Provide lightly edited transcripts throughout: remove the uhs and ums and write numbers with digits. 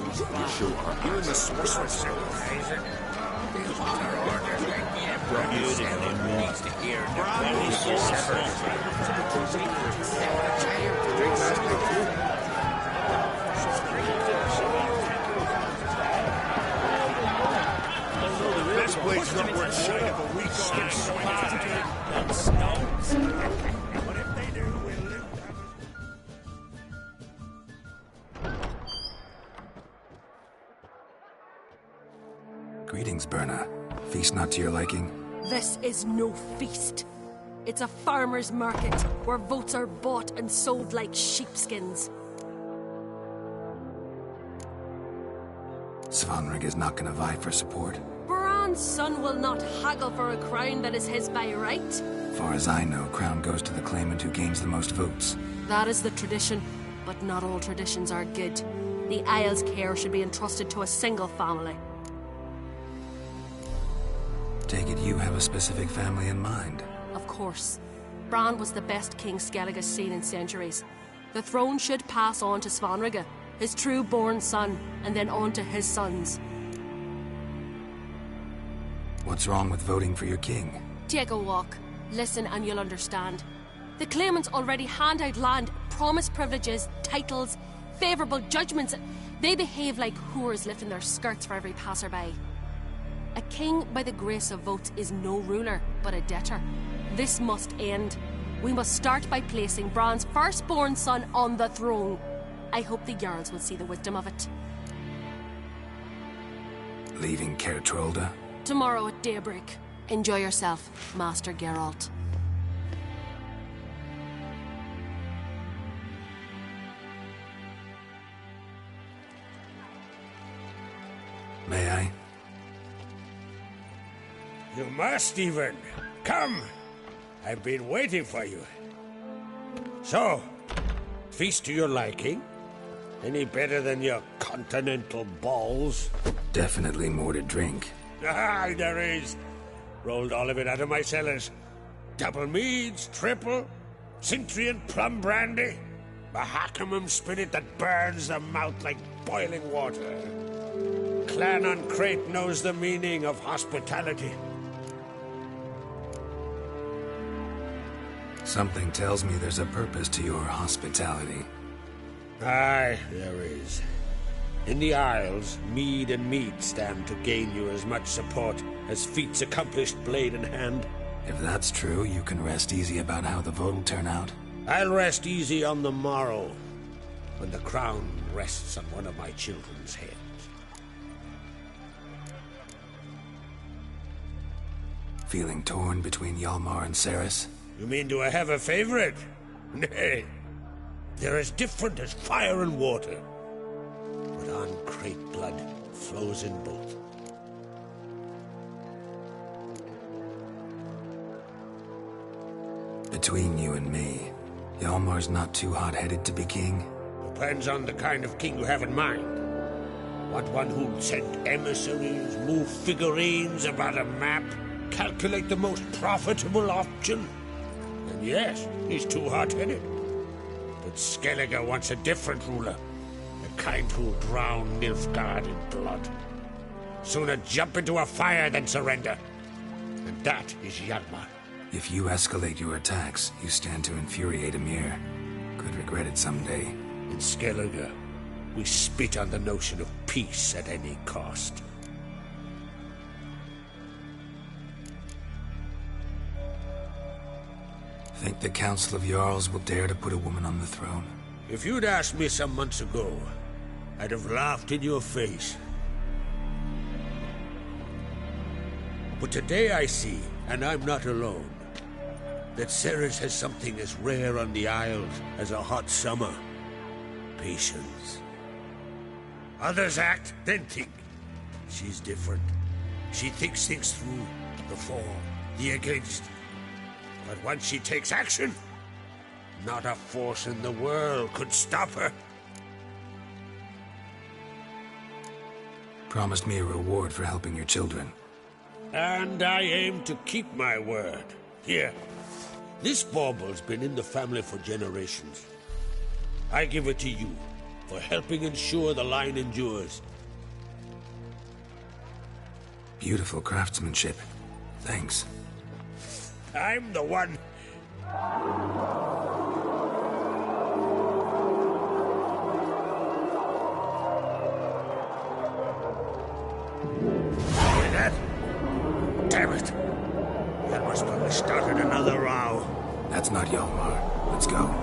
You and the sorceress sympathizer. These water orders like the Emperor himself needs to hear This blade's not worth shit if a week But if they do, we'll live. Greetings, Berna. Feast not to your liking? This is no feast. It's a farmer's market where votes are bought and sold like sheepskins. Svanrig is not gonna vie for support. Bran's son will not haggle for a crown that is his by right. Far as I know, crown goes to the claimant who gains the most votes. That is the tradition, but not all traditions are good. The Isle's care should be entrusted to a single family. Take it you have a specific family in mind. Of course. Bran was the best king Skellig has seen in centuries. The throne should pass on to Svanrig, his true-born son, and then on to his sons. What's wrong with voting for your king? Take a walk. Listen and you'll understand. The claimants already hand out land, promise privileges, titles, favourable judgments. They behave like whores lifting their skirts for every passerby. A king by the grace of votes is no ruler, but a debtor. This must end. We must start by placing Bran's firstborn son on the throne. I hope the Jarls will see the wisdom of it. Leaving Caer Trolda? Tomorrow at daybreak. Enjoy yourself, Master Geralt. May I? You must even. Come. I've been waiting for you. So, feast to your liking? Any better than your continental balls? Definitely more to drink. Ah, there is. Rolled all of it out of my cellars. Double meads, triple, Cintrian plum brandy, Mahakimum spirit that burns the mouth like boiling water. Clan on Crate knows the meaning of hospitality. Something tells me there's a purpose to your hospitality. Aye, there is. In the Isles, mead and meat stand to gain you as much support as feats accomplished blade in hand. If that's true, you can rest easy about how the vote will turn out. I'll rest easy on the morrow, when the crown rests on one of my children's heads. Feeling torn between Hjalmar and Cerys? You mean do I have a favorite? Nay. They're as different as fire and water. But on Crate blood flows in both. Between you and me, Hjalmar's not too hot-headed to be king? Depends on the kind of king you have in mind. Want one who'll send emissaries, move figurines about a map, calculate the most profitable option? And yes, he's too hot-headed. But Skellige wants a different ruler. The kind who'll drown Nilfgaard in blood. Sooner jump into a fire than surrender. And that is Hjalmar. If you escalate your attacks, you stand to infuriate Emir. Could regret it someday. In Skellige, we spit on the notion of peace at any cost. Think the Council of Jarls will dare to put a woman on the throne? If you'd asked me some months ago, I'd have laughed in your face. But today I see, and I'm not alone, that Cerys has something as rare on the Isles as a hot summer. Patience. Others act, then think. She's different. She thinks things through. The for, the against. But once she takes action, not a force in the world could stop her. Promised me a reward for helping your children. And I aim to keep my word. Here, this bauble's been in the family for generations. I give it to you, for helping ensure the line endures. Beautiful craftsmanship. Thanks. I'm the one. Hear that? Damn it. That must have started another row. That's not Yalmar. Let's go.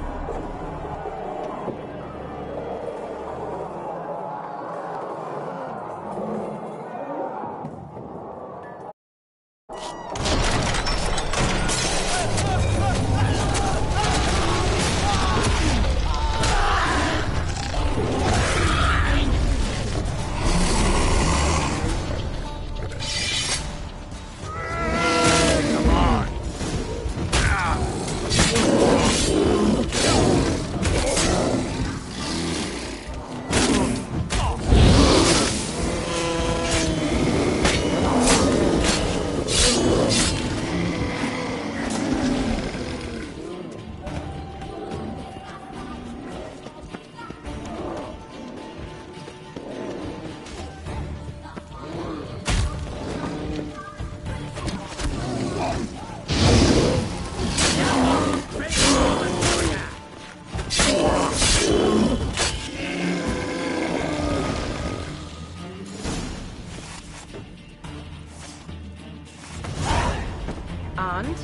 And?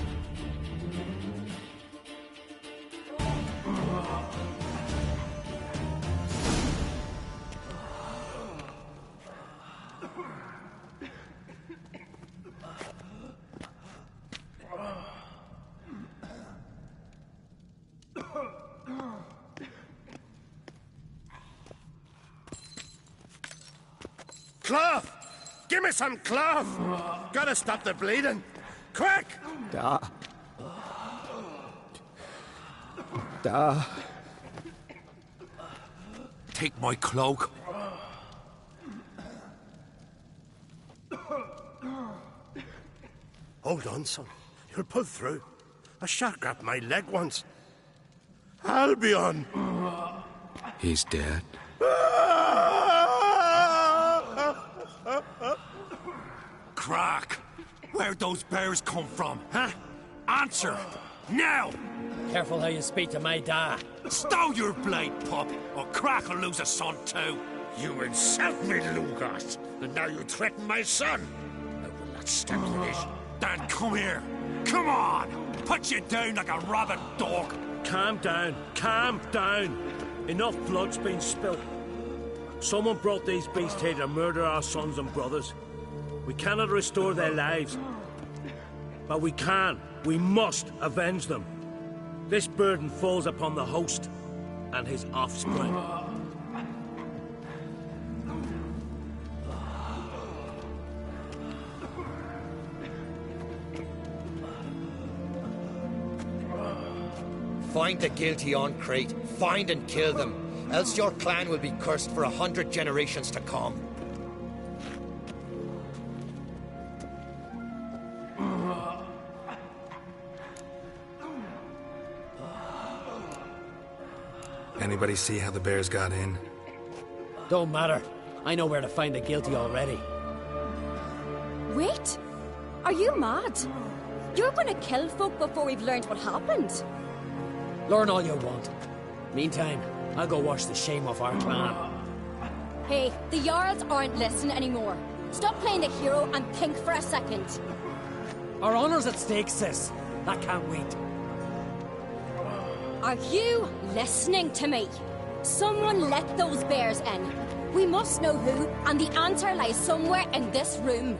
Cloth! Give me some cloth! Gotta stop the bleeding! Quick! Da. Take my cloak. Hold on, son. You'll pull through. A shark grabbed my leg once. Albion! He's dead. Crack! Where'd those bears come from, huh? Answer! Now! Careful how you speak to my dad. Stow your blade, pup, or Crack will lose a son too. You insult me, Lucas, and now you threaten my son. I will not stand for this. Dan, come here. Come on! Put you down like a rabid dog. Calm down. Calm down. Enough blood's been spilt. Someone brought these beasts here to murder our sons and brothers. We cannot restore their lives. But we can. We must avenge them. This burden falls upon the host and his offspring. Find the guilty on Crete. Find and kill them. Else your clan will be cursed for 100 generations to come. Anybody see how the bears got in? Don't matter. I know where to find the guilty already. Wait! Are you mad? You're gonna kill folk before we've learned what happened. Learn all you want. Meantime, I'll go wash the shame off our clan. Hey, the Jarls aren't listening anymore. Stop playing the hero and think for a second. Our honor's at stake, sis. That can't wait. Are you listening to me? Someone let those bears in. We must know who, and the answer lies somewhere in this room.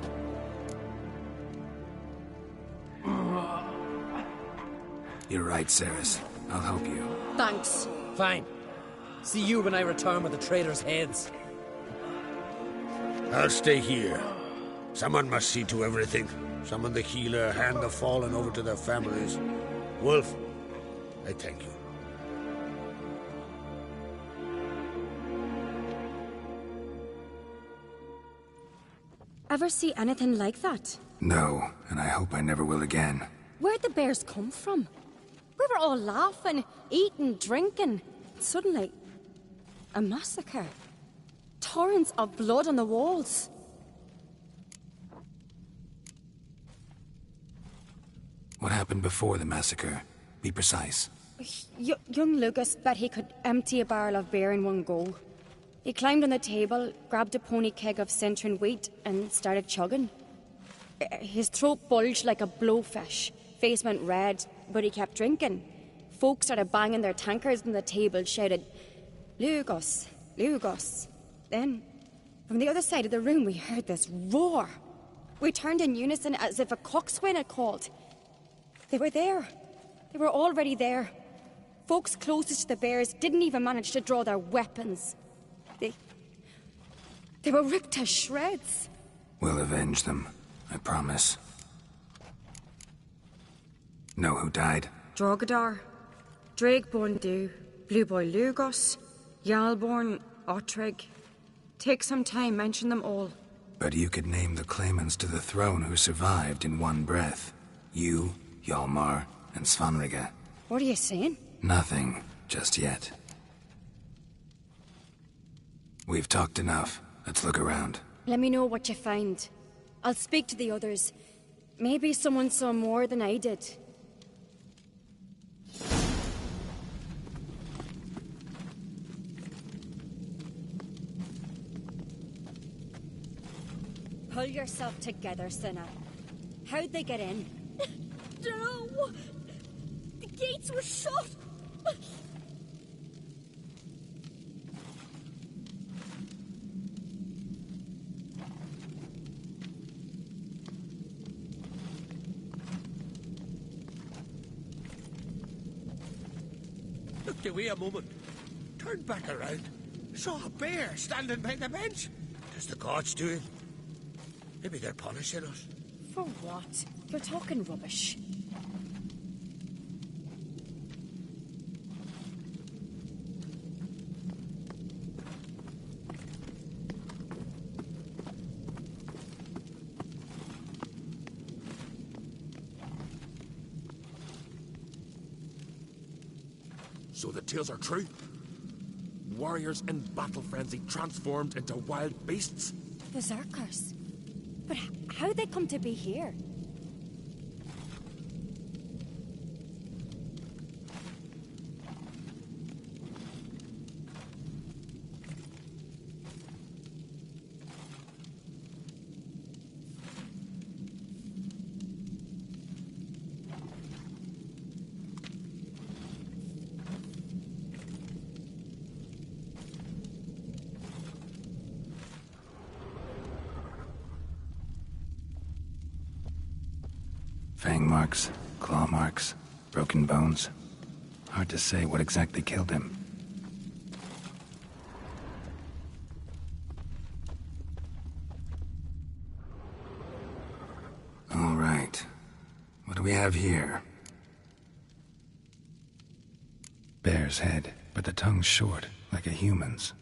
You're right, Ceres. I'll help you. Thanks. Fine. See you when I return with the traitors' heads. I'll stay here. Someone must see to everything. Summon the healer, hand the fallen over to their families. Wolf, I thank you. Ever see anything like that? No, and I hope I never will again. Where'd the bears come from? We were all laughing, eating, drinking. Suddenly... A massacre. Torrents of blood on the walls. What happened before the massacre? Be precise. Young Lucas bet he could empty a barrel of beer in one go. He climbed on the table, grabbed a pony keg of Centron wheat, and started chugging. His throat bulged like a blowfish. Face went red, but he kept drinking. Folks started banging their tankards on the table, shouted, "Lugos, Lugos." Then, from the other side of the room, we heard this roar. We turned in unison as if a coxswain had called. They were there. They were already there. Folks closest to the bears didn't even manage to draw their weapons. They were ripped to shreds. We'll avenge them, I promise. Know who died? Drogadar, Drakeborn Du, Blue Boy Lugos, Yalborn, Ottrig. Take some time, mention them all. But you could name the claimants to the throne who survived in one breath. You, Hjalmar, and Svanrige. What are you saying? Nothing, just yet. We've talked enough. Let's look around. Let me know what you find. I'll speak to the others. Maybe someone saw more than I did. Pull yourself together, Cinna. How'd they get in? No! The gates were shut! Looked away a moment. Turned back around. Saw a bear standing by the bench. Does the gods do it? Maybe they're punishing us. For what? You're talking rubbish. So the tales are true? Warriors in battle frenzy transformed into wild beasts? Berserkers. But how'd they come to be here? Fang marks, claw marks, broken bones. Hard to say what exactly killed him. All right. What do we have here? Bear's head, but the tongue's short, like a human's.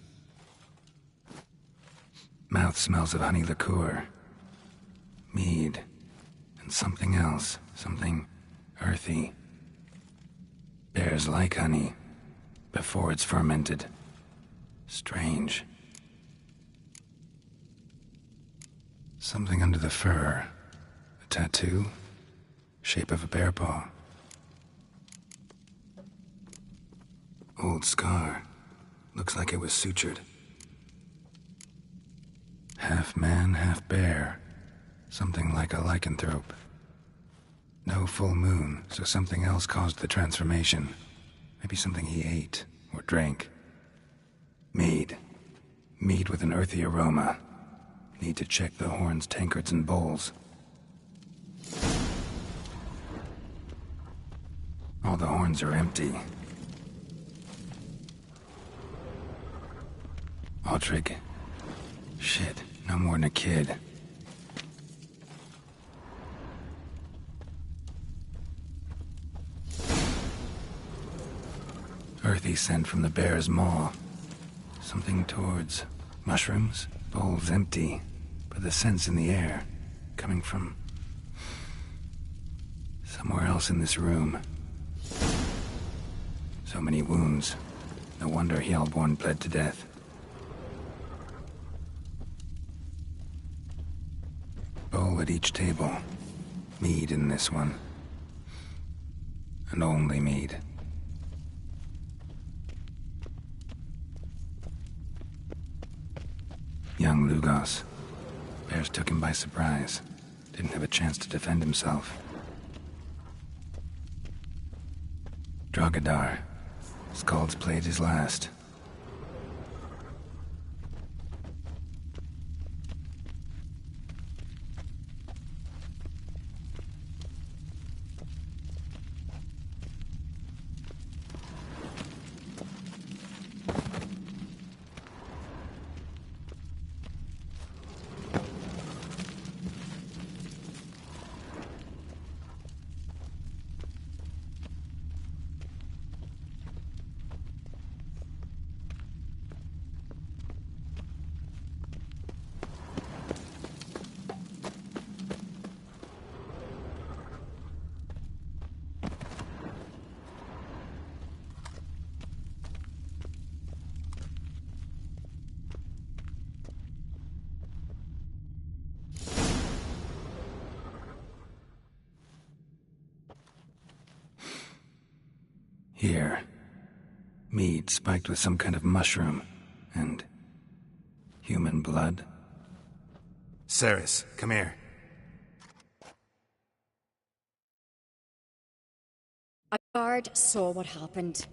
Mouth smells of honey liqueur. Mead. And something else. Something earthy. Bears like honey. Before it's fermented. Strange. Something under the fur. A tattoo. Shape of a bear paw. Old scar. Looks like it was sutured. Half man, half bear. Something like a lycanthrope. No full moon, so something else caused the transformation. Maybe something he ate or drank. Mead. Mead with an earthy aroma. Need to check the horns, tankards, and bowls. All the horns are empty. Ottrig. Shit, no more than a kid. Earthy scent from the bear's maw. Something towards mushrooms. Bowls empty, but the scent's in the air. Coming from somewhere else in this room. So many wounds. No wonder Hjalborn bled to death. Bowl at each table. Mead in this one. And only mead. Young Lugos. Bears took him by surprise. Didn't have a chance to defend himself. Drogadar. Skald's played his last. Here. Mead spiked with some kind of mushroom. And... human blood. Ceres, come here. A guard saw what happened.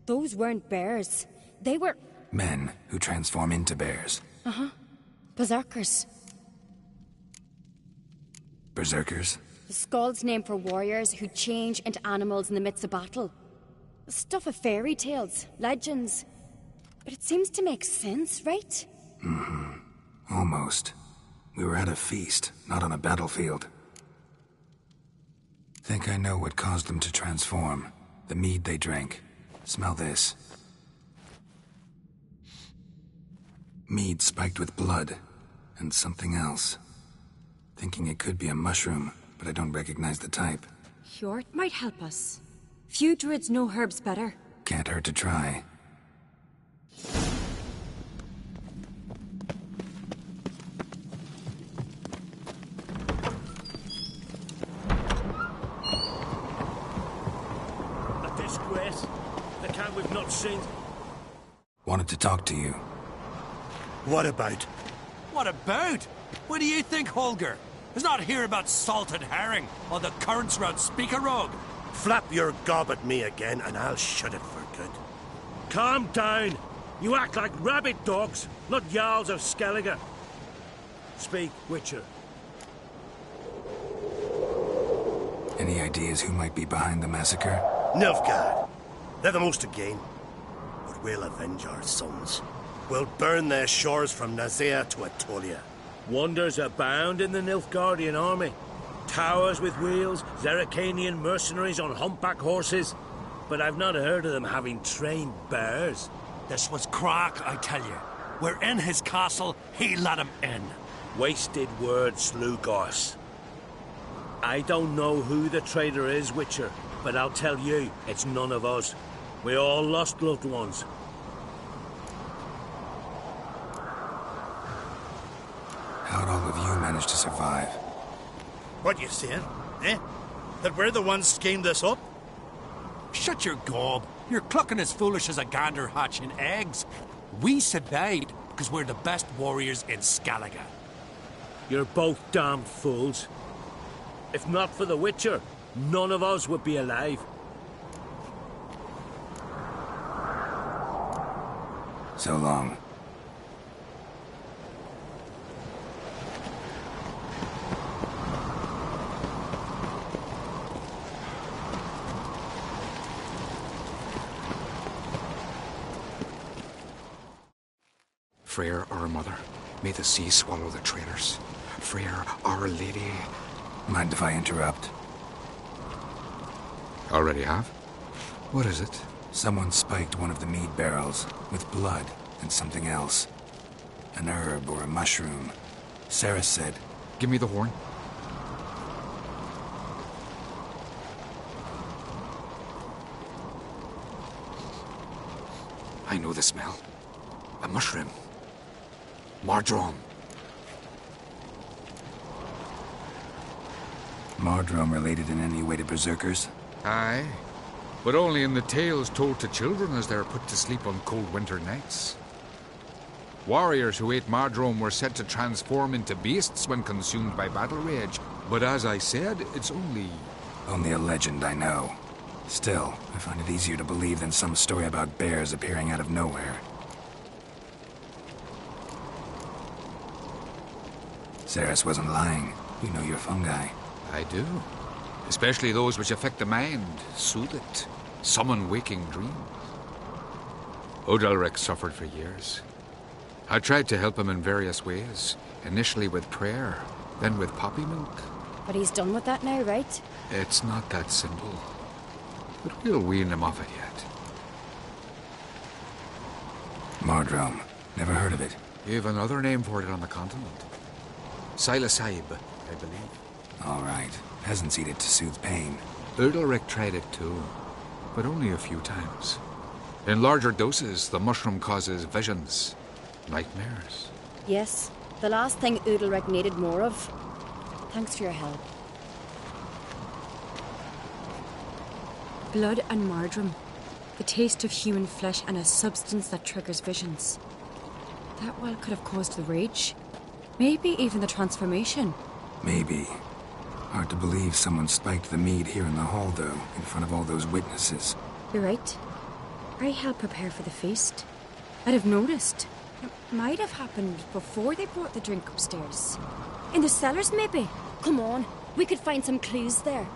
Those weren't bears. They were... Men who transform into bears. Uh-huh. Berserkers. Berserkers? The Skald's name for warriors who change into animals in the midst of battle. The stuff of fairy tales, legends. But it seems to make sense, right? Mm-hmm. Almost. We were at a feast, not on a battlefield. Think I know what caused them to transform. The mead they drank. Smell this. Mead spiked with blood. And something else. Thinking it could be a mushroom, but I don't recognize the type. Hjort might help us. Few druids know herbs better. Can't hurt to try. A disgrace. The kind we've not seen. Wanted to talk to you. What about? What about? What do you think, Holger? Is not here about salted herring or the currents round Speakerog. Flap your gob at me again and I'll shut it for good. Calm down. You act like rabid dogs, not Jarls of Skellige. Speak, Witcher. Any ideas who might be behind the massacre? Nilfgaard. They're the most to gain. But we'll avenge our sons. We'll burn their shores from Nazea to Atolia. Wonders abound in the Nilfgaardian army. Towers with wheels, Zerrikanian mercenaries on humpback horses. But I've not heard of them having trained bears. This was crack, I tell you. We're in his castle, he let him in. Wasted words, Lugos. I don't know who the traitor is, Witcher, but I'll tell you, it's none of us. We all lost loved ones. How'd all of you manage to survive? What you saying? Eh? That we're the ones schemed this up? Shut your gob. You're clucking as foolish as a gander hatching eggs. We survived because we're the best warriors in Skellige. You're both damned fools. If not for the Witcher, none of us would be alive. So long. Freyr, our mother, may the sea swallow the traitors. Freyr, our lady. Mind if I interrupt? Already have? What is it? Someone spiked one of the mead barrels with blood and something else. An herb or a mushroom. Sarah said... Give me the horn. I I know the smell. A mushroom. Mardrome. Mardrome related in any way to berserkers? Aye, but only in the tales told to children as they're put to sleep on cold winter nights. Warriors who ate Mardrome were said to transform into beasts when consumed by battle rage. But as I said, it's only... Only a legend, I know. Still, I find it easier to believe than some story about bears appearing out of nowhere. Ceres wasn't lying. You know your fungi. I do. Especially those which affect the mind, soothe it, summon waking dreams. Odalric suffered for years. I tried to help him in various ways, initially with prayer, then with poppy milk. But he's done with that now, right? It's not that simple. But we'll wean him off it yet. Mardrome. Never heard of it. You've another name for it on the continent. Silasib, I believe. All right. Peasants eat it to soothe pain. Odalric tried it too, but only a few times. In larger doses, the mushroom causes visions, nightmares. Yes, the last thing Udalric needed more of. Thanks for your help. Blood and Mardrome. The taste of human flesh and a substance that triggers visions. That well could have caused the rage. Maybe even the transformation. Maybe. Hard to believe someone spiked the mead here in the hall, though, in front of all those witnesses. You're right. I helped prepare for the feast. I'd have noticed. It might have happened before they brought the drink upstairs. In the cellars, maybe. Come on, we could find some clues there.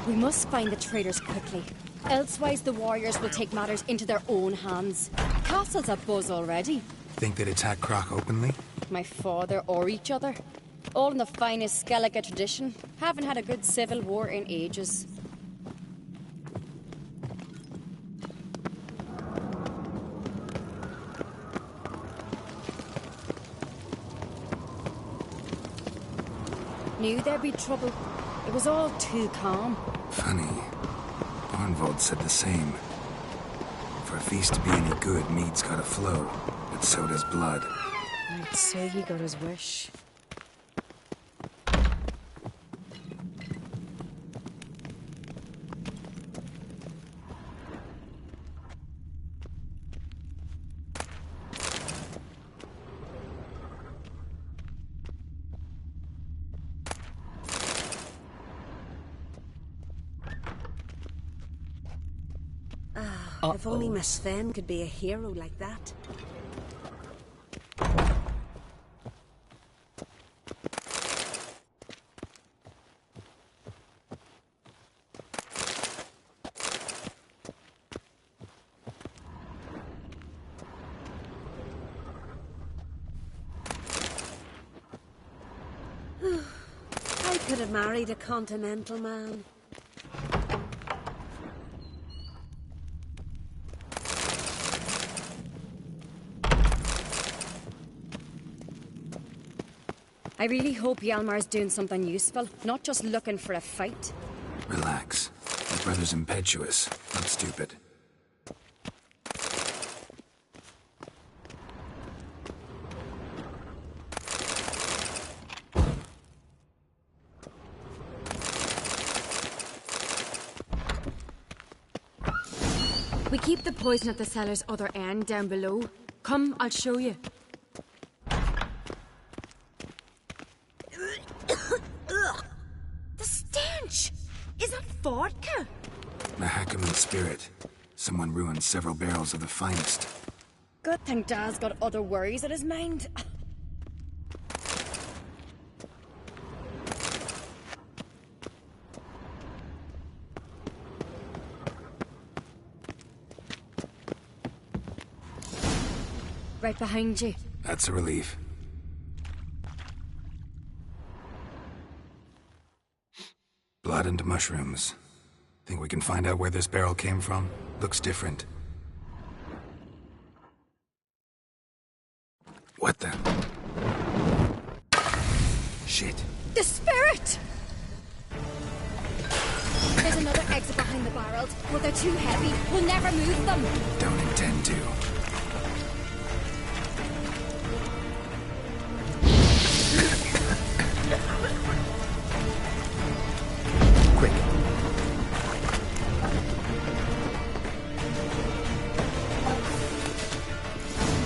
We must find the traitors quickly. Elsewise, the warriors will take matters into their own hands. Castle's a buzz already. Think they'd attack Croc openly? My father or each other. All in the finest Skellige tradition. Haven't had a good civil war in ages. Knew there'd be trouble. It was all too calm. Funny. Arnvold said the same. For a feast to be any good, mead's gotta flow, but so does blood. I'd say he got his wish. If only Miss Sven could be a hero like that. I could have married a continental man. I really hope Hjalmar's doing something useful, not just looking for a fight. Relax. My brother's impetuous, not stupid. We keep the poison at the cellar's other end down below. Come, I'll show you. The stench! Is that vodka? Mahakaman spirit. Someone ruined several barrels of the finest. Good thing Dad's got other worries in his mind. Right behind you. That's a relief. Blood and mushrooms. Think we can find out where this barrel came from? Looks different. The spirit! There's another exit behind the barrels, but they're too heavy. We'll never move them. Don't intend to. Quick.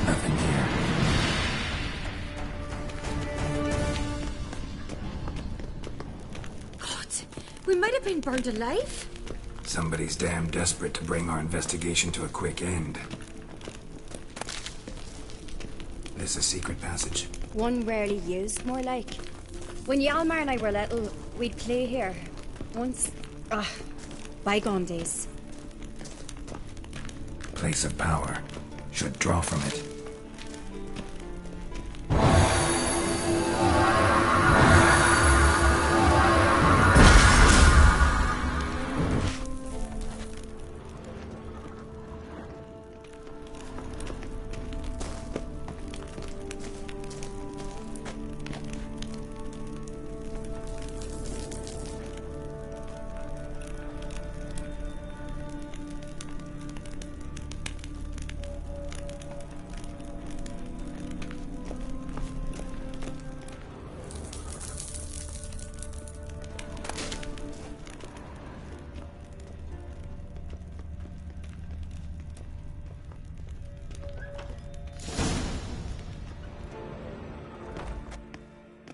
Nothing here. God, we might have been burned alive. Somebody's damn desperate to bring our investigation to a quick end. This a secret passage? One rarely used, more like. When Yalmar and I were little, we'd play here. Once. Bygone days. Place of power. Should draw from it.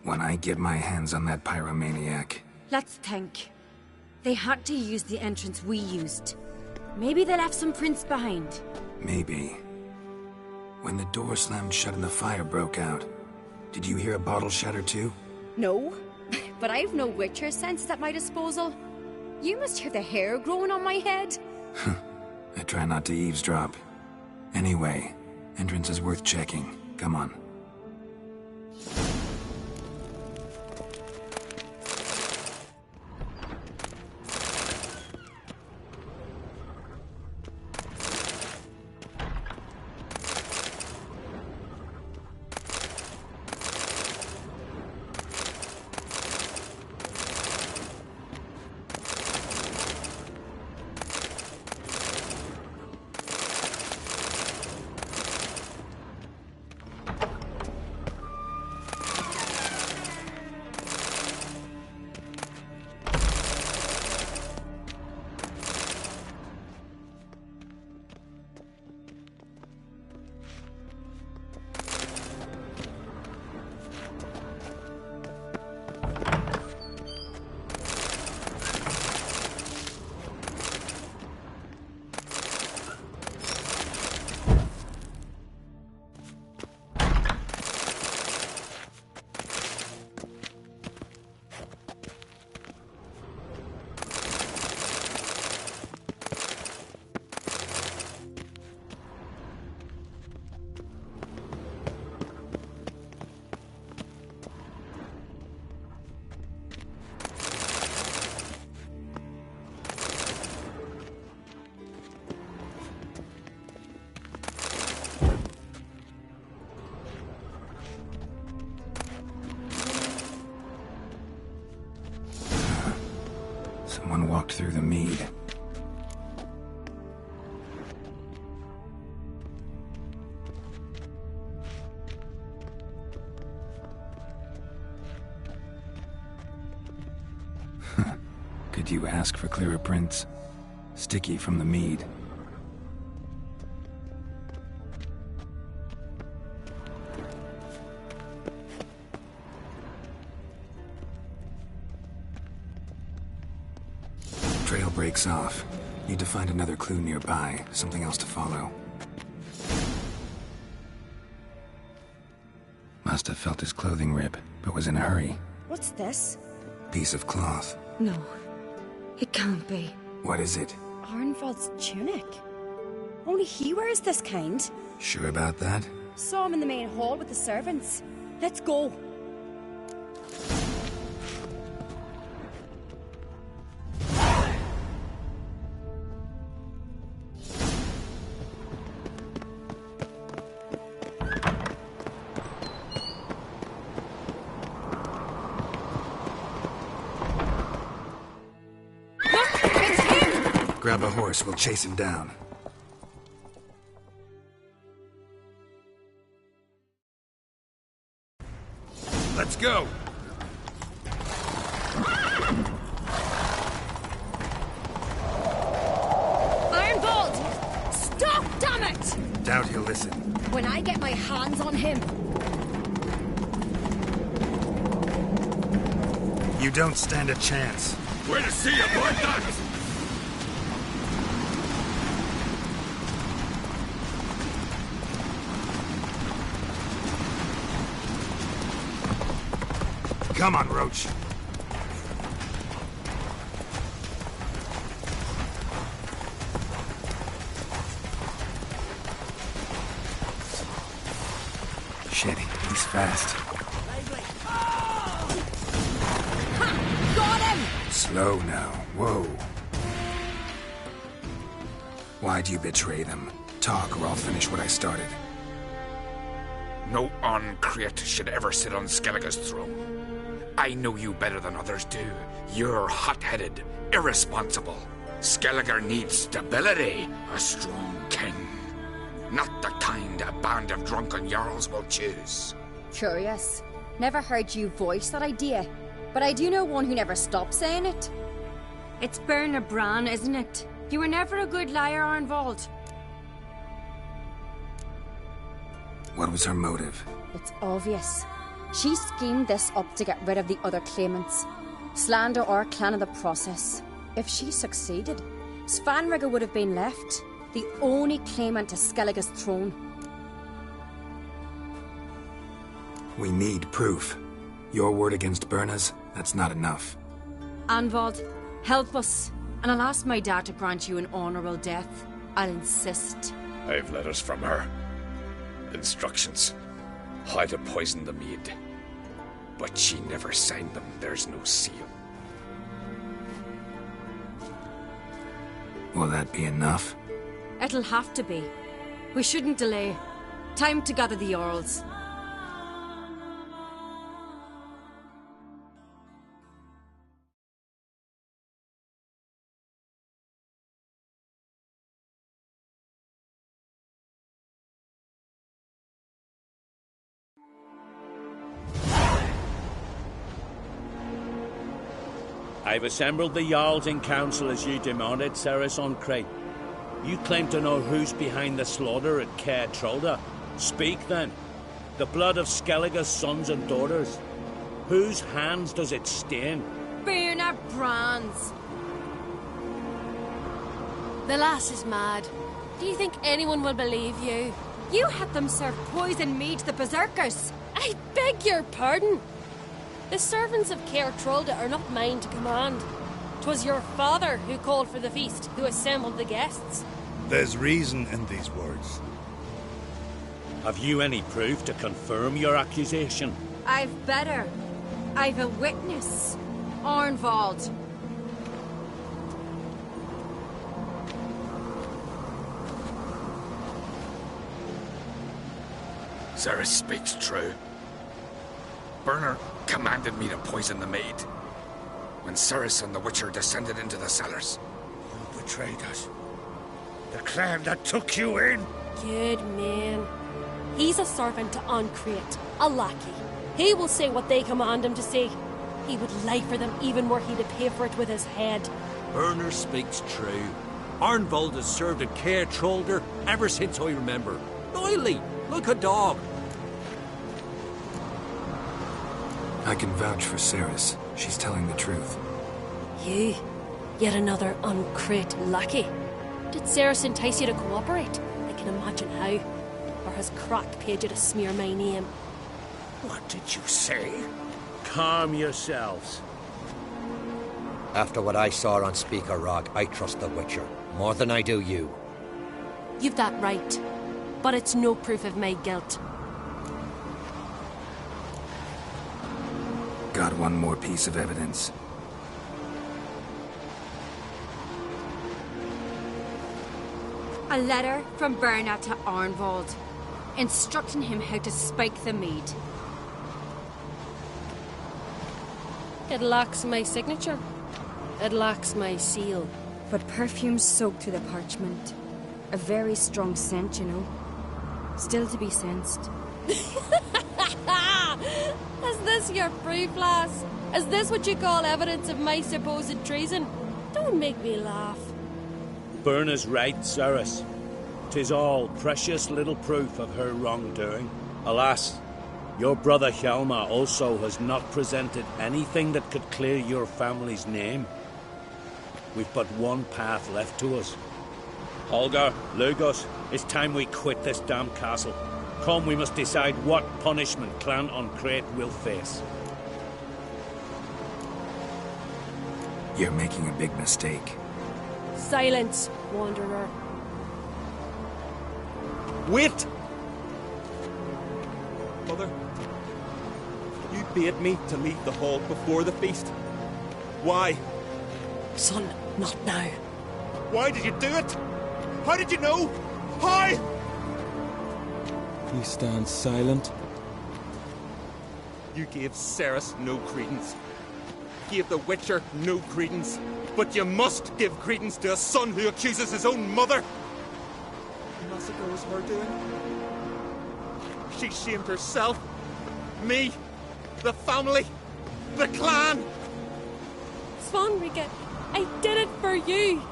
When I get my hands on that pyromaniac... Let's think. They had to use the entrance we used. Maybe they left some prints behind. Maybe. When the door slammed shut and the fire broke out, did you hear a bottle shatter too? No, but I've no Witcher sense at my disposal. You must hear the hair growing on my head. I try not to eavesdrop. Anyway, entrance is worth checking. Come on. Someone walked through the mead. Could you ask for clearer prints? Sticky from the mead. Trail breaks off. Need to find another clue nearby, something else to follow. Must have felt his clothing rip, but was in a hurry. What's this? Piece of cloth. No, it can't be. What is it? Arnvald's tunic. Only he wears this kind. Sure about that? Saw him in the main hall with the servants. Let's go. Grab a horse, we'll chase him down. Let's go! Ironbolt! Stop, damn it! Doubt he'll listen. When I get my hands on him... You don't stand a chance. Where to see you, boy? Come on, Roach. Shit, he's fast. Got him! Slow now. Whoa. Why'd you betray them? Talk or I'll finish what I started. No Uncreate should ever sit on Skellige's throne. I know you better than others do. You're hot-headed, irresponsible. Skellige needs stability, a strong king. Not the kind a band of drunken jarls will choose. Curious. Never heard you voice that idea. But I do know one who never stops saying it. It's Berna Bran, isn't it? You were never a good liar, Arnvald. What was her motive? It's obvious. She schemed this up to get rid of the other claimants. Slander our clan in the process. If she succeeded, Svanrige would have been left, the only claimant to Skellige's throne. We need proof. Your word against Berna's, that's not enough. Arnvald, help us, and I'll ask my dad to grant you an honourable death. I'll insist. I've letters from her. Instructions. How to poison the mead. But she never signed them. There's no seal. Will that be enough? It'll have to be. We shouldn't delay. Time to gather the Jarls. I've assembled the Jarls in council as you demanded, Ceres Uncreate. You claim to know who's behind the slaughter at Caer Trolda. Speak then. The blood of Skellige's sons and daughters. Whose hands does it stain? Berna Bran's. The lass is mad. Do you think anyone will believe you? You had them serve poison mead to the berserkers. I beg your pardon. The servants of Caer Trolda are not mine to command. 'Twas your father who called for the feast, who assembled the guests. There's reason in these words. Have you any proof to confirm your accusation? I've better. I've a witness. Arnvald. Ceres speaks true. Berna commanded me to poison the maid. When Ceres and the Witcher descended into the cellars. You betrayed us. The clan that took you in. Good man. He's a servant to Uncreate, a lackey. He will say what they command him to say. He would lie for them even were he to pay for it with his head. Berner speaks true. Arnvald has served at Caer Trolder ever since I remember. Oily, like a dog. I can vouch for Ceres. She's telling the truth. You? Yet another Uncreate lackey? Did Ceres entice you to cooperate? I can imagine how. Or has Crack paid you to smear my name? What did you say? Calm yourselves. After what I saw on Speaker Rock, I trust the Witcher more than I do you. You've that right. But it's no proof of my guilt. Got one more piece of evidence. A letter from Berna to Arnvald, instructing him how to spike the mead. It lacks my signature. It lacks my seal. But perfume's soaked through the parchment. A very strong scent, you know. Still to be sensed. Is this your proof, lass? Is this what you call evidence of my supposed treason? Don't make me laugh. Berna's right, Cyrus. 'Tis all precious little proof of her wrongdoing. Alas, your brother Hjalmar also has not presented anything that could clear your family's name. We've but one path left to us. Holger, Lugos, it's time we quit this damn castle. Come, we must decide what punishment Clan on Crete will face. You're making a big mistake. Silence, wanderer. Wait! Mother, you bade me to leave the hall before the feast. Why? Son, not now. Why did you do it? How did you know? How? You stand silent. You gave Ceres no credence. Gave the Witcher no credence. But you must give credence to a son who accuses his own mother. The massacre was her doing. She shamed herself, me, the family, the clan. Svanrige, I did it for you.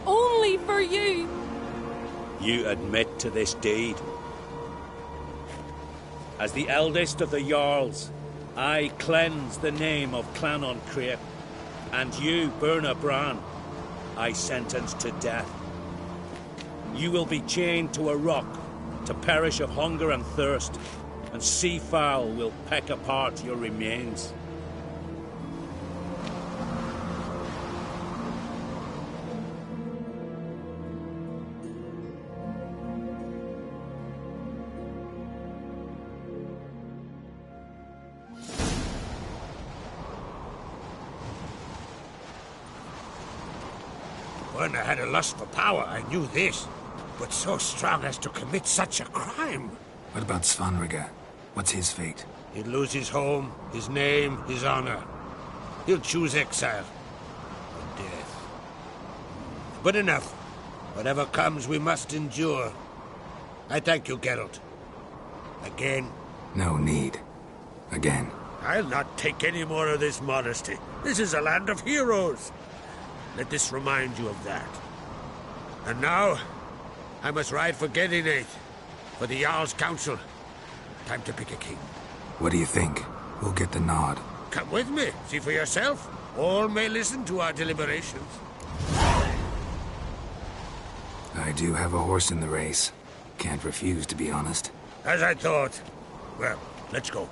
Only for you. You admit to this deed. As the eldest of the Jarls, I cleanse the name of Clan on Crete, and you, Berna Bran, I sentence to death. You will be chained to a rock to perish of hunger and thirst, and sea fowl will peck apart your remains. Berna had a lust for power, I knew this. But so strong as to commit such a crime. What about Svanrige? What's his fate? He'll lose his home, his name, his honor. He'll choose exile. Or death. But enough. Whatever comes, we must endure. I thank you, Geralt. Again. No need. Again. I'll not take any more of this modesty. This is a land of heroes. Let this remind you of that. And now, I must ride for Gedinate, for the Jarl's Council. Time to pick a king. What do you think? Who'll get the nod? Come with me, see for yourself. All may listen to our deliberations. I do have a horse in the race. Can't refuse, to be honest. As I thought. Well, let's go.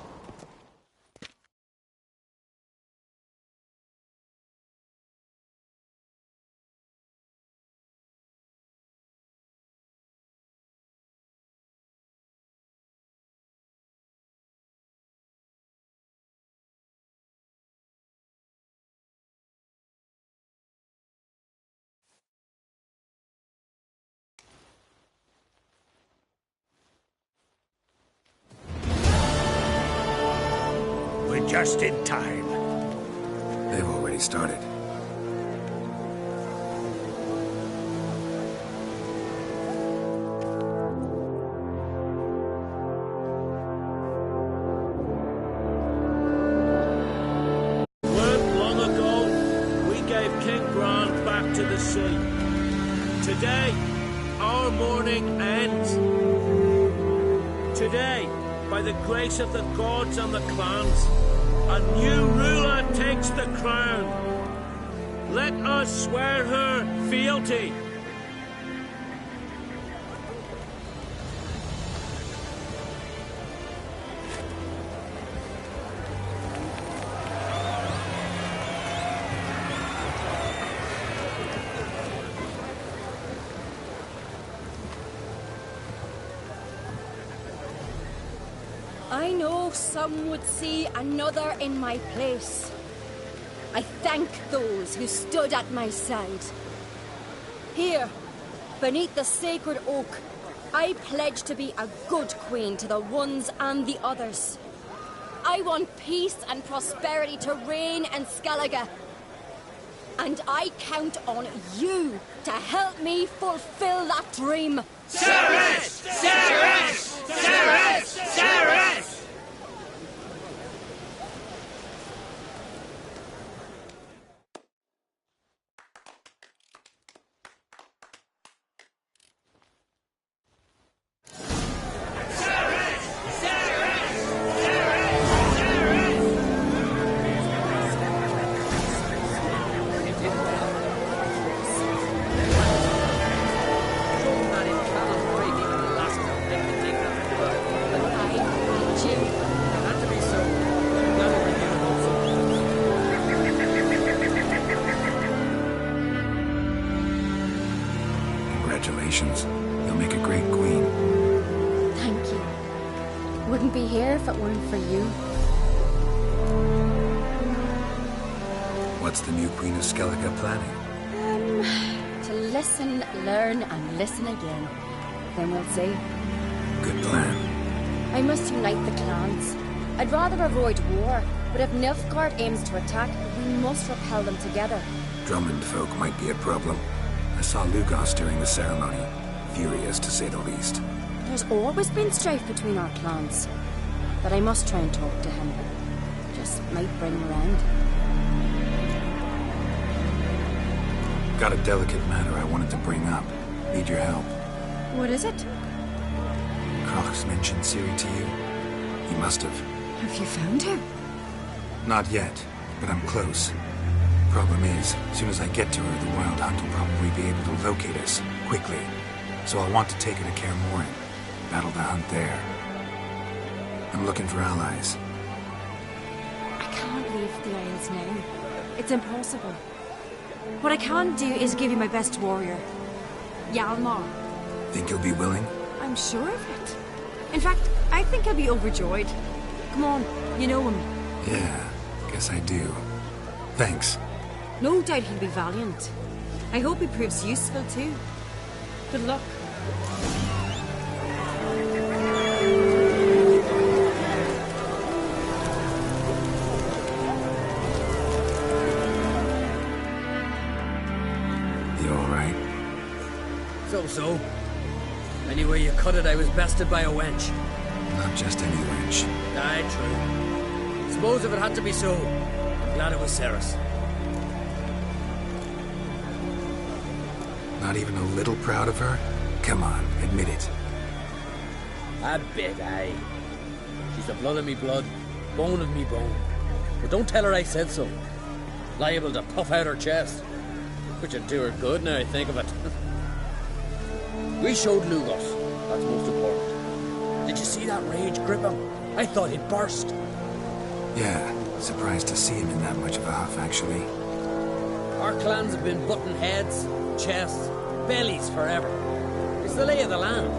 We're just in time. They've already started. Long ago, we gave King Bran back to the sea. Today, our mourning ends. Today, by the grace of the gods and the clans, a new ruler takes the crown. Let us swear her fealty. I know some would see another in my place. I thank those who stood at my side. Here, beneath the sacred oak, I pledge to be a good queen to the ones and the others. I want peace and prosperity to reign in Skellige. And I count on you to help me fulfill that dream. Ceres! Ceres! Ceres! Ceres! Congratulations. You'll make a great queen. Thank you. Wouldn't be here if it weren't for you. What's the new Queen of Skellige planning? To listen, learn, and listen again. Then we'll see. Good plan. I must unite the clans. I'd rather avoid war, but if Nilfgaard aims to attack, we must repel them together. Drummond folk might be a problem. I saw Lugos during the ceremony. Furious, to say the least. There's always been strife between our clans. But I must try and talk to him. Just might bring him around. Got a delicate matter I wanted to bring up. Need your help. What is it? Kroch's mentioned Ciri to you? He must have. Have you found her? Not yet, but I'm close. Problem is, as soon as I get to her, the Wild Hunt will probably be able to locate us, quickly. So I'll want to take her to Kaer Morhen. Battle the hunt there. I'm looking for allies. I can't leave the Isles now. It's impossible. What I can do is give you my best warrior, Hjalmar. Think you'll be willing? I'm sure of it. In fact, I think I'll be overjoyed. Come on, you know him. Yeah, guess I do. Thanks. No doubt he'll be valiant. I hope he proves useful too. Good luck. You alright? So. Anyway you cut it, I was bested by a wench. Not just any wench. Aye, true. Suppose if it had to be so, I'm glad it was Ceres. Not even a little proud of her? Come on, admit it. A bit, aye. She's the blood of me blood, bone of me bone. But don't tell her I said so. Liable to puff out her chest. Which would do her good now I think of it. We showed Lugos. That's most important. Did you see that rage grip him? I thought he'd burst. Yeah, surprised to see him in that much of a huff, actually. Our clans have been butting heads, chests, bellies forever. It's the lay of the land.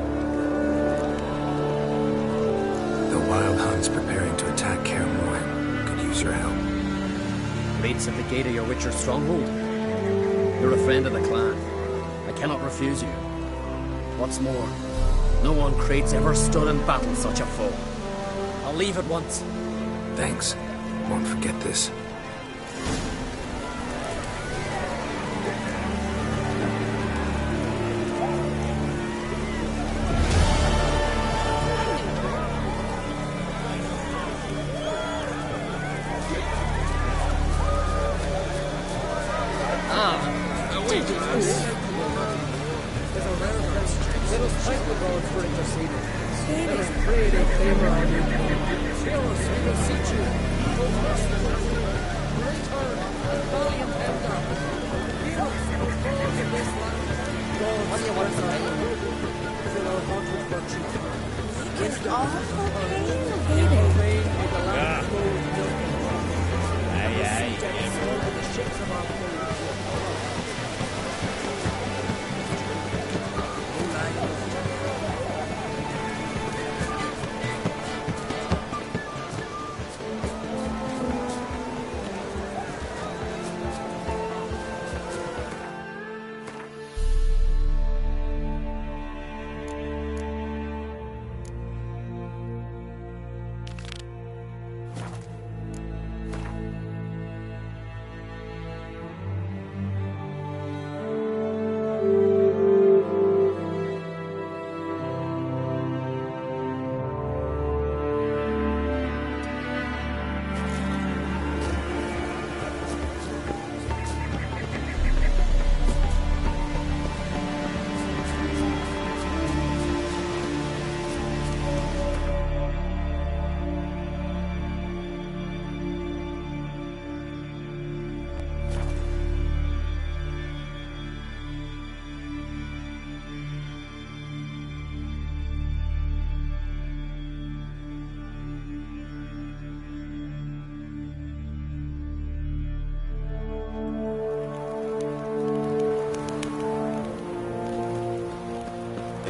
The Wild Hunt's preparing to attack Kaer Morhen. Could use your help. Waits at the gate of your Witcher stronghold. You're a friend of the clan. I cannot refuse you. What's more, no one Crate's ever stood in battle such a foe. I'll leave at once. Thanks. Won't forget this.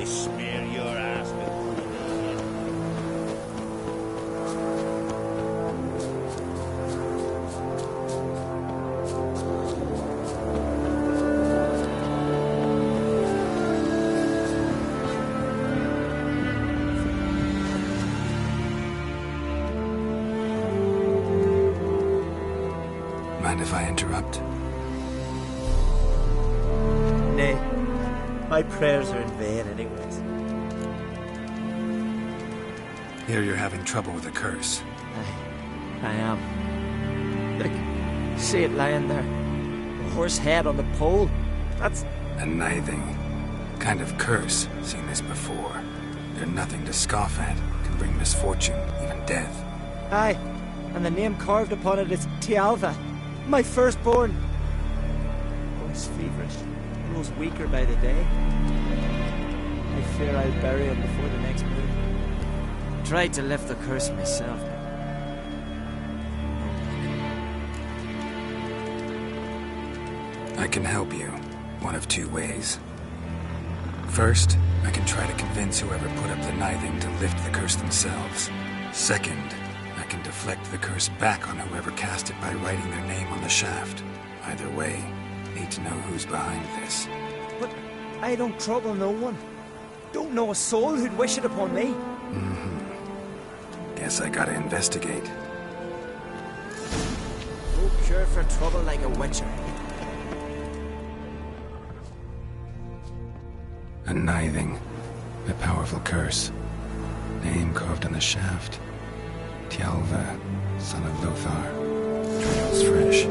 They smear your ass with Mind if I interrupt? Nay. My prayers are in vain anyways. Here you're having trouble with a curse. I am. Look, see it lying there. A horse head on the pole. That's... A nithing. Kind of curse. Seen this before. They're nothing to scoff at. Can bring misfortune, even death. Aye, and the name carved upon it is Tialva, my firstborn. Boy's feverish. Grows weaker by the day. I fear I'll bury him before the next moon. Tried to lift the curse myself. I can help you. One of two ways. First, I can try to convince whoever put up the nithing to lift the curse themselves. Second, I can deflect the curse back on whoever cast it by writing their name on the shaft. Either way, need to know who's behind this. But I don't trouble no one. Don't know a soul who'd wish it upon me. Guess I gotta investigate. No cure for trouble like a witcher. A nithing. A powerful curse. Name carved on the shaft. Tialva, son of Lothar. Trail's fresh.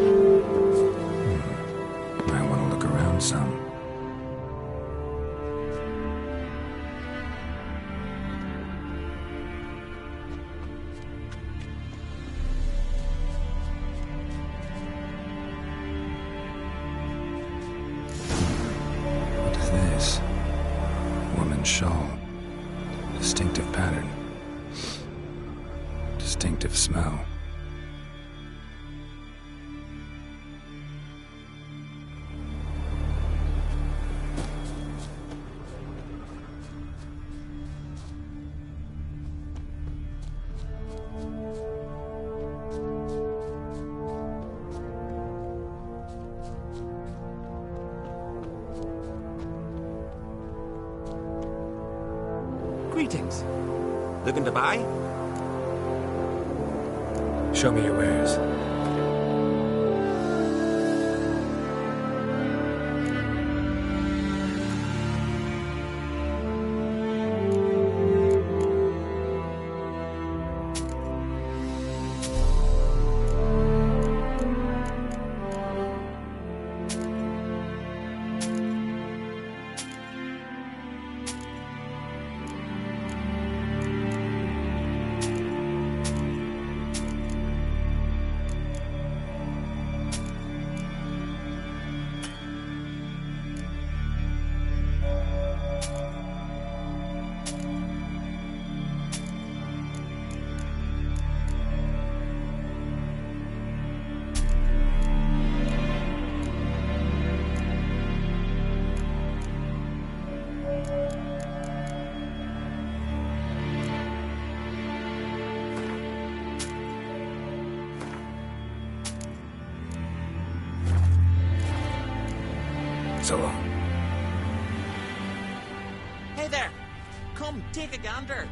Might want to look around some. What is this? Woman's shawl. Distinctive pattern. Distinctive smell. Greetings. Looking to buy? Show me your wares. So long. Hey there! Come, take a gander.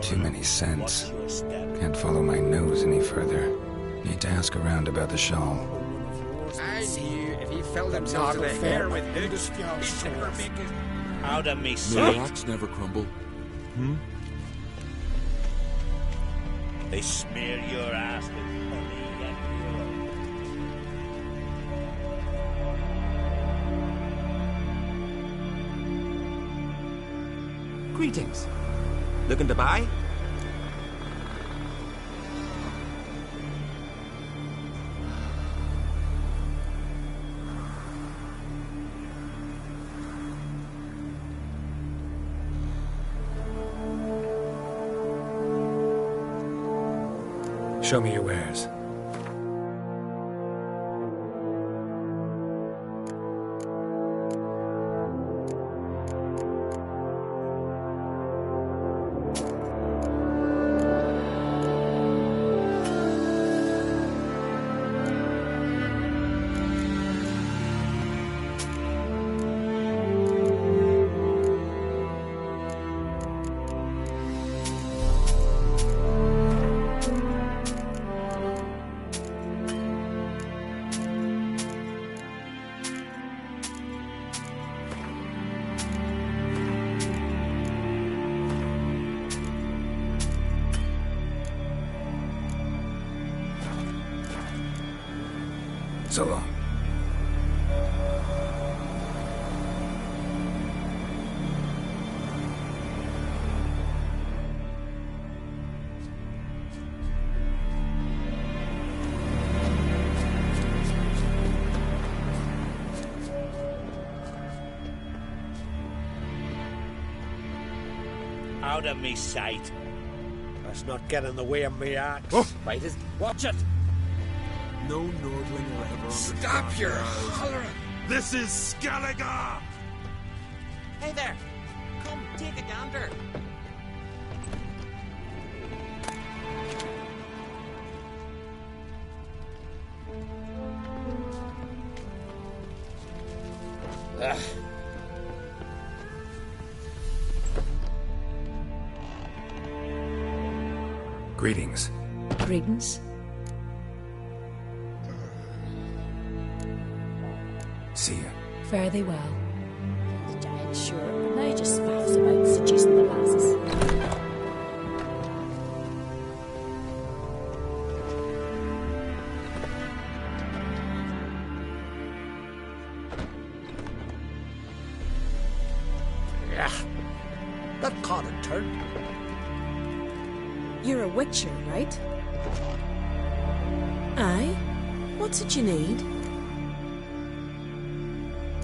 Too many scents. Can't follow my nose any further. Need to ask around about the shawl. I knew if he filled himself to the hair with hoods, he'd never make it. Out of me No sight. rocks never crumble. Hmm? They smear your ass with honey and Greetings. Looking to buy? Show me your wares. So long. Out of me sight. Let's not get in the way of me axe. Oh, right is. Watch it! No Nordling will ever Stop your hollering! This is Skellige! Hey there! Come, take a gander! Ugh. Greetings. Greetings. See ya. Fare thee well. Giant sure, but now just faffs about seducing the lasses. Yeah. That caught a turn. You're a Witcher, right? Aye? What's it you need?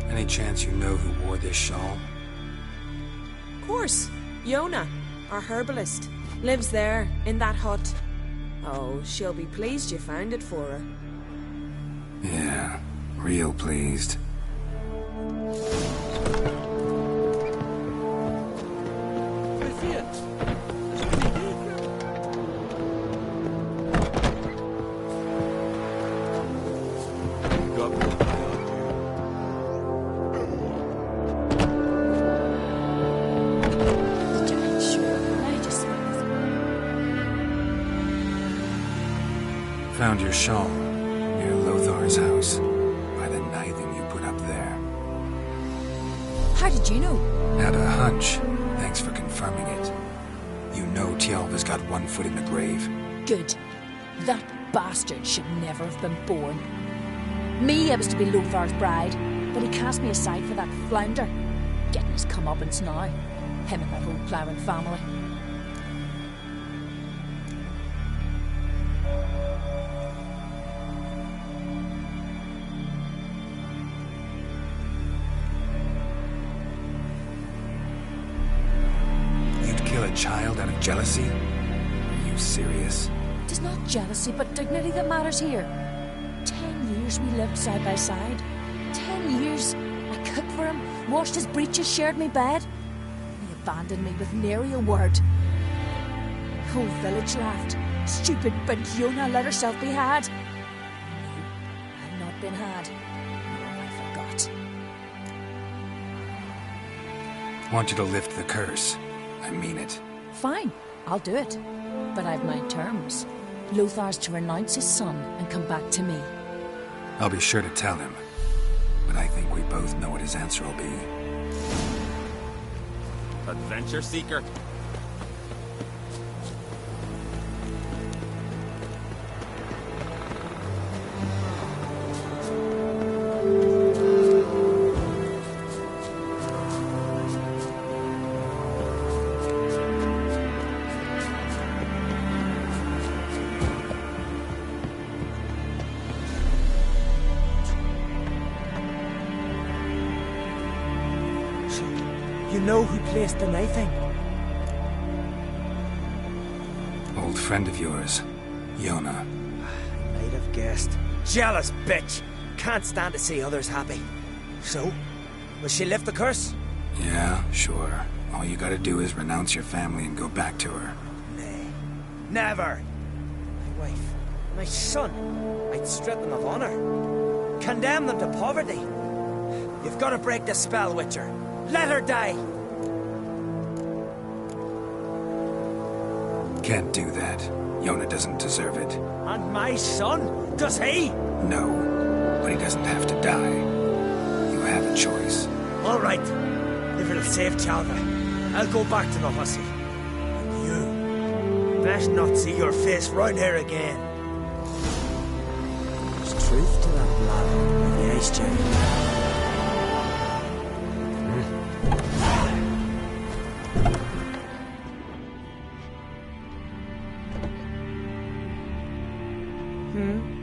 Any chance you know who wore this shawl? Of course. Yona, our herbalist, lives there, in that hut. Oh, she'll be pleased you found it for her. Yeah, real pleased. Found your shawl near Lothar's house by the knithing you put up there. How did you know? Had a hunch. Thanks for confirming it. You know Tialva's got one foot in the grave. Good. That bastard should never have been born. Me, I was to be Lothar's bride, but he cast me aside for that flounder. Getting his comeuppance now. Him and that whole ploughing family. Kill a child out of jealousy? Are you serious? It is not jealousy, but dignity that matters here. 10 years we lived side by side. 10 years I cooked for him, washed his breeches, shared my bed. He abandoned me with nary a word. The whole village laughed. Stupid Yona let herself be had. No, I've not been had. Nor have I forgot. Want you to lift the curse. I mean it. Fine, I'll do it. But I've my terms. Lothar's to renounce his son and come back to me. I'll be sure to tell him. But I think we both know what his answer will be. Adventure seeker. You know who placed the knifing? Old friend of yours, Yona. Might have guessed. Jealous bitch! Can't stand to see others happy. So, will she lift the curse? Yeah, sure. All you gotta do is renounce your family and go back to her. Nay. Never! My wife, my son, I'd strip them of honor. Condemn them to poverty. You've got to break the spell, Witcher. Let her die! Can't do that. Yona doesn't deserve it. And my son? Does he? No, but he doesn't have to die. You have a choice. All right. If it'll save Chalva, I'll go back to the hussy. And you, best not see your face right here again. There's truth to that blood of the Ice Giant. Hmm?